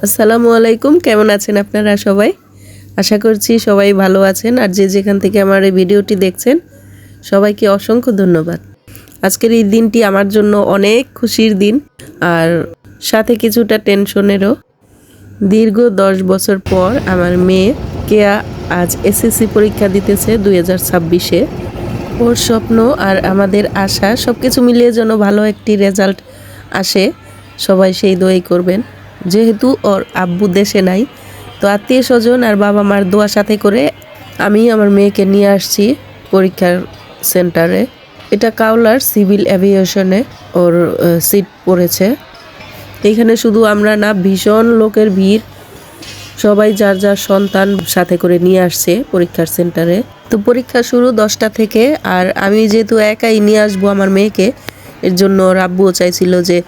আসসালামু আলাইকুম, কেমন আছেন আপনারা সবাই? আশা করছি সবাই ভালো আছেন। আর যে যেখান থেকে আমার এই ভিডিওটি দেখছেন সবাইকে অসংখ্য ধন্যবাদ। আজকের এই দিনটি আমার জন্য অনেক খুশির দিন আর সাথে কিছুটা টেনশনেরও। দীর্ঘ 10 বছর পর আমার মেয়ে কেয়া আজ এসএসসি পরীক্ষা দিতেছে 2026-এ। ওর স্বপ্ন আর আমাদের আশা সব কিছু মিলিয়ে যেন ভালো একটি রেজাল্ট আসে, সবাই সেই দোয়াই করবেন। যেহেতু ওর আব্বু দেশে নাই, তো আত্মীয় স্বজন আর বাবা মার দোয়া সাথে করে আমি আমার মেয়েকে নিয়ে আসছি পরীক্ষার সেন্টারে। এটা কাওলার সিভিল অ্যাভিয়েশনে ওর সিট পড়েছে। এখানে শুধু আমরা না, ভীষণ লোকের ভিড়। সবাই যার যার সন্তান সাথে করে নিয়ে আসছে পরীক্ষার সেন্টারে। তো পরীক্ষা শুরু 10টা থেকে, আর আমি যেহেতু একাই নিয়ে আসবো আমার মেয়েকে, এর জন্য ওর আব্বুও চাইছিল যে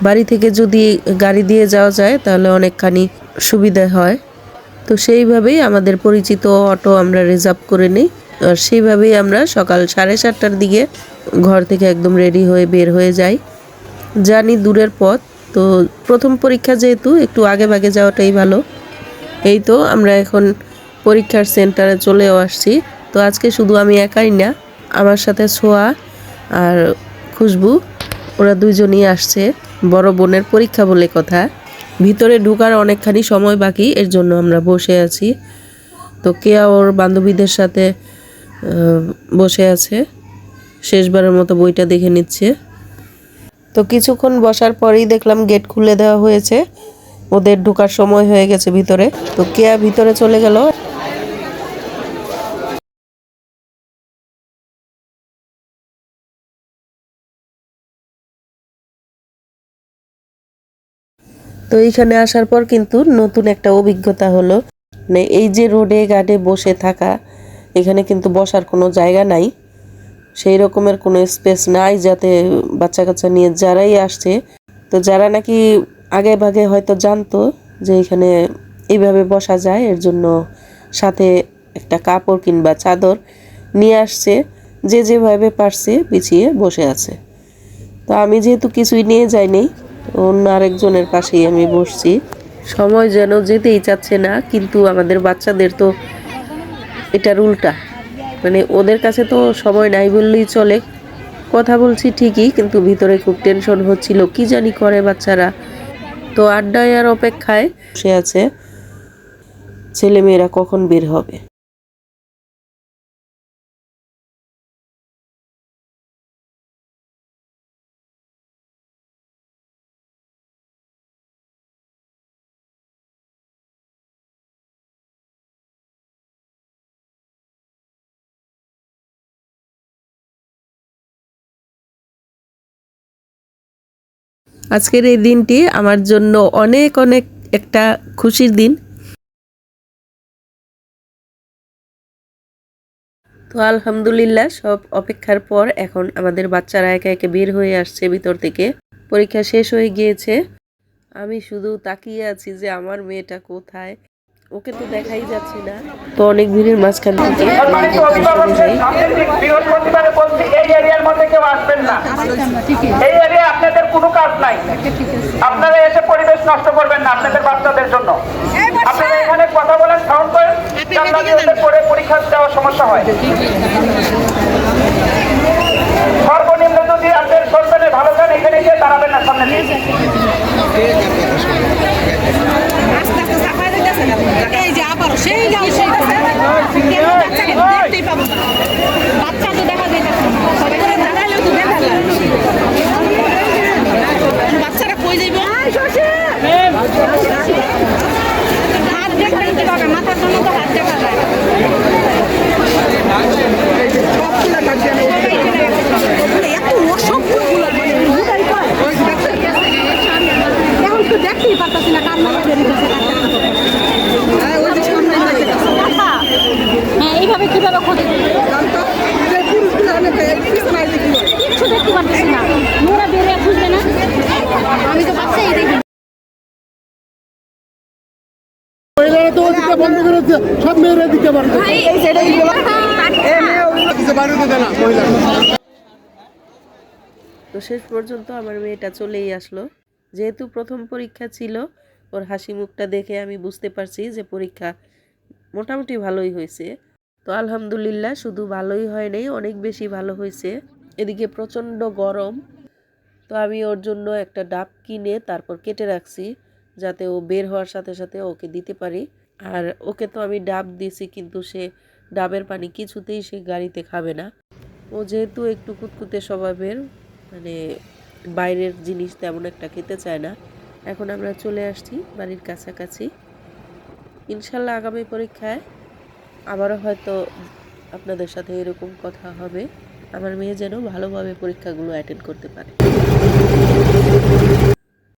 বাড়ি থেকে যদি গাড়ি দিয়ে যাওয়া যায় তাহলে অনেকখানি সুবিধা হয়। তো সেইভাবেই আমাদের পরিচিত অটো আমরা রিজার্ভ করে নিই। আর সেইভাবেই আমরা সকাল 7:30টার দিকে ঘর থেকে একদম রেডি হয়ে বের হয়ে যাই। জানি দূরের পথ, তো প্রথম পরীক্ষা যেহেতু একটু আগে ভাগে যাওয়াটাই ভালো। এই তো আমরা এখন পরীক্ষার সেন্টারে চলেও আসছি। তো আজকে শুধু আমি একাই না, আমার সাথে সোয়া আর খুশবু, ওরা দুইজনই আসছে। বড় বোনের পরীক্ষা বলে কথা। ভিতরে ঢোকার অনেকখানি সময় বাকি, এর জন্য আমরা বসে আছি। তো কেয়া ওর বান্ধবীদের সাথে বসে আছে, শেষবারের মতো বইটা দেখে নিচ্ছে। তো কিছুক্ষণ বসার পরেই দেখলাম গেট খুলে দেওয়া হয়েছে, ওদের ঢোকার সময় হয়ে গেছে ভিতরে। তো কেয়া ভিতরে চলে গেল। তো এইখানে আসার পর কিন্তু নতুন একটা অভিজ্ঞতা হলো। মানে এই যে রোডে ঘাটে বসে থাকা, এখানে কিন্তু বসার কোনো জায়গা নাই, সেই রকমের কোনো স্পেস নাই যাতে বাচ্চা কাচ্চা নিয়ে যারাই আসছে, তো যারা নাকি আগে ভাগে হয়তো জানতো যে এখানে এইভাবে বসা যায়, এর জন্য সাথে একটা কাপড় কিংবা চাদর নিয়ে আসছে, যে যেভাবে পারছে বিছিয়ে বসে আছে। তো আমি যেহেতু কিছুই নিয়ে যাইনি, অন্য আরেকজনের পাশেই আমি বসছি। সময় যেন যেতেই চাচ্ছে না, কিন্তু আমাদের বাচ্চাদের তো এটার উল্টা। মানে ওদের কাছে তো সময় নাই বললেই চলে। কথা বলছি ঠিকই, কিন্তু ভিতরে খুব টেনশন হচ্ছিল, কি জানি করে বাচ্চারা। তো আড্ডায় আর অপেক্ষায় বসে আছে, ছেলেমেয়েরা কখন বের হবে। আজকের এই দিনটি আমার জন্য অনেক অনেক একটা খুশির দিন। তো আলহামদুলিল্লাহ, সব অপেক্ষার পর এখন আমাদের বাচ্চারা একে একে বের হয়ে আসছে ভিতর থেকে। পরীক্ষা শেষ হয়ে গিয়েছে। আমি শুধু তাকিয়ে আছি যে আমার মেয়েটা কোথায়, ওকে তো দেখাই যাচ্ছে না। তো অনেক ভিড়ের মাঝখান থেকে বৃহস্পতিবারে বলছি এই এরিয়ার মধ্যে কেউ আসবেন না, এই এরিয়া আপনাদের কোনো কাজ নাই, আপনারা এসে পরিবেশ নষ্ট করবেন না আপনাদের বাচ্চাদের জন্য। আপনারা এখানে কথা বলেন, সাউন্ড করেন, পরে পরীক্ষা দেওয়ার সমস্যা হয়। সর্বনিম্ন যদি আপনাদের সন্তানের ভালো চান এখানে গিয়ে দাঁড়াবেন না, সামনে দিয়ে এই যে আবার সেই গাল সেই দেখতেই পাবো না, বাচ্চা তো দেখা যায় দাঁড়ালেও তো দেখা যায় বাচ্চারা কই যাইব, হাত দেখা দিতে পারবে, মাথার জন্য তো হাত দেখা যায়। এত অসভ্য এখন তো দেখতেই পারতেছি না, কান্না এইভাবে কিভাবে ক্ষতি কিচ্ছু দেখতে পারতেছি না, মেয়েরা বেরিয়ে খুঁজবে না, আমি তো বাচ্চাই দেখি। বন্ধ করেছে, সব মেয়েরা দিতে পারবে। তো শেষ পর্যন্ত আমার মেয়েটা চলেই আসলো। যেহেতু প্রথম পরীক্ষা ছিল, ওর হাসি মুখটা দেখে আমি বুঝতে পারছি যে পরীক্ষা মোটামুটি ভালোই হয়েছে। তো আলহামদুলিল্লাহ, শুধু ভালোই হয় নাই, অনেক বেশি ভালো হয়েছে। এদিকে প্রচণ্ড গরম, তো আমি ওর জন্য একটা ডাব কিনে তারপর কেটে রাখছি যাতে ও বের হওয়ার সাথে সাথে ওকে দিতে পারি। আর ওকে তো আমি ডাব দিয়েছি, কিন্তু সে ডাবের পানি কিছুতেই সে গাড়িতে খাবে না। ও যেহেতু একটু কুতকুতে স্বভাবের, মানে বাইরের জিনিস তেমন একটা খেতে চায় না। এখন আমরা চলে আসছি বাড়ির কাছাকাছি। ইনশাল্লাহ আগামী পরীক্ষায় আবারও হয়তো আপনাদের সাথে এরকম কথা হবে। আমার মেয়ে যেন ভালোভাবে পরীক্ষাগুলো অ্যাটেন্ড করতে পারে।